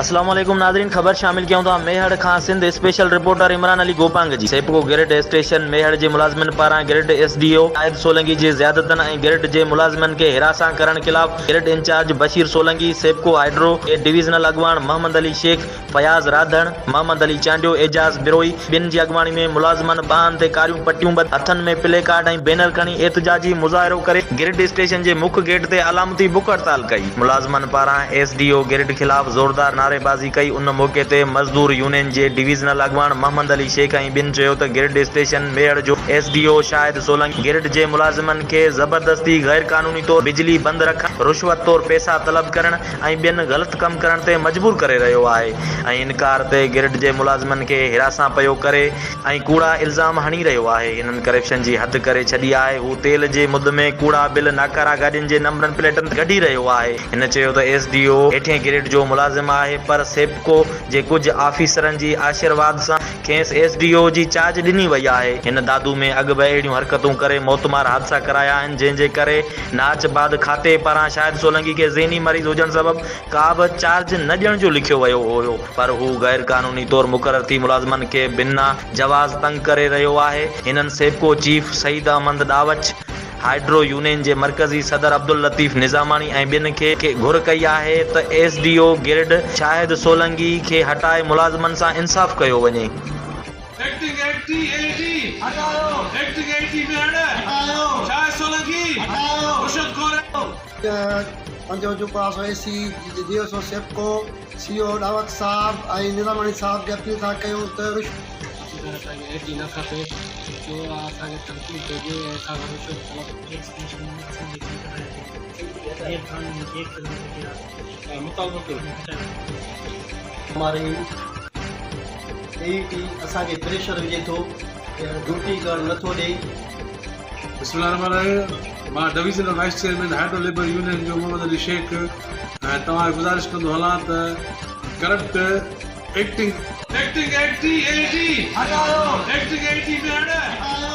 अस्सलाम वालेकुम नाज़रीन, खबर शामिल किया था मेहड़ खां सिंध स्पेशल रिपोर्टर इमरान अली गोपांग जी। सेपको गिरड स्टेशन मेहड़ जे मुलाज़िमन पारां गिरड एसडीओ शाहिद सोलंकी जे ज़ियादतन ऐं गिरड जे मुलाज़िमन के हिरासां करण खिलाफ़ गिरड इंचार्ज बशीर सोलंकी, सेपको हाइड्रो के डिवीज़नल अगवान मोहम्मद अली शेख, फयाज़ राधड़, मोहम्मद अली चांडियो, एजाज बिरोई बिन जी अगवानी में मुलाज़िमन बाहन ते कारियूं पट्टियूं बद हथन में प्ले कार्ड ऐं बैनर खणी एहतजाजी मुज़ाहिरो करे गिरड स्टेशन जे मुख्य गेट ते अलामती बुक हड़ताल कई। मुलाज़िमन पारां एसडीओ गिरड खिलाफ़ ज़ोरदार नारेबाज़ी कई। उन मौके ते मज़दूर यूनियन जे डिवीज़नल अगवान मोहम्मद अली शेख ऐं बिन चयो त गिरड स्टेशन मेहड़ जो एसडीओ शाहिद सोलंकी गिरड जे मुलाज़िमन के ज़बरदस्ती गैर कानूनी तौर बिजली बंद रखण, रुश्वत तौर पैसा तलब करण ऐं ॿियनि ग़लति कम करण ते मजबूर करे रहियो आहे ऐं इनकार ते गिरड जे मुलाज़िमन के हिरासां पियो करे ऐं कूड़ा इल्ज़ाम हणी रहियो आहे। हिननि करप्शन जी हद करे छॾी आहे। हू तेल जे मुद में कूड़ा बिल नाकारा गाॾियुनि जे नंबरनि प्लेटनि कढी रहियो आहे। हिन चयो त एसडीओ हेठें गिरड जो मुलाज़िम आहे, पर सेपको जे कुझु ऑफिसरनि जी आशीर्वाद सां खेसि एसडीओ जी चार्ज ॾिनी वई आहे। हिन दादू में अॻु बि अहिड़ियूं हरकतूं करे मौतमार हादसा कराया आहिनि, जंहिंजे करे नाच बाद खाते पारां शाहिद सोलंकी के ज़हनी मरीज़ हुजण सबबि का बि चार्ज न ॾियण जो लिखियो वियो हुयो, पर हू गैर कानूनी तौर मुक़रर थी मुलाज़िमनि के बिना जवाज़ तंग करे रहियो आहे। हिननि सेपको चीफ सईद अहमद दावच, हाइड्रो यूनियन जे मरकज़ी सदर अब्दुल लतीफ़ निज़ामानी ऐं ॿियनि खे घुर कई आहे त एसडीओ गिरड शाहिद सोलंकी खे हटाए मुलाज़िमनि सां इंसाफ़ कयो वञे। एक्टिंग 80 हटाओ, एक्टिंग 80 में हटाओ, शाहिद सोलंकी हटाओ, रुशद पंजो जो पास एसी दियो सो सेपको सीओ दावत साहब ऐं निज़ामानी साहब के अपील था कयूं त असांखे एटी न खपे, जो असांखे तनक़ीद कजे ऐं असां रुशवत हमारी एटी असांखे प्रेशर विझे थो, ड्यूटी करणु नथो ॾे। बिस्मिल्लाहिर्रहमानिर्रहीम। मां divisional wise chairman hydro labour union जो मोहम्मद अली शेख ऐं तव्हां गुज़ारिश कंदो हलां त करप्ट एक्टिंग 80 हटाओ, एक्टिंग 80 में हटाओ।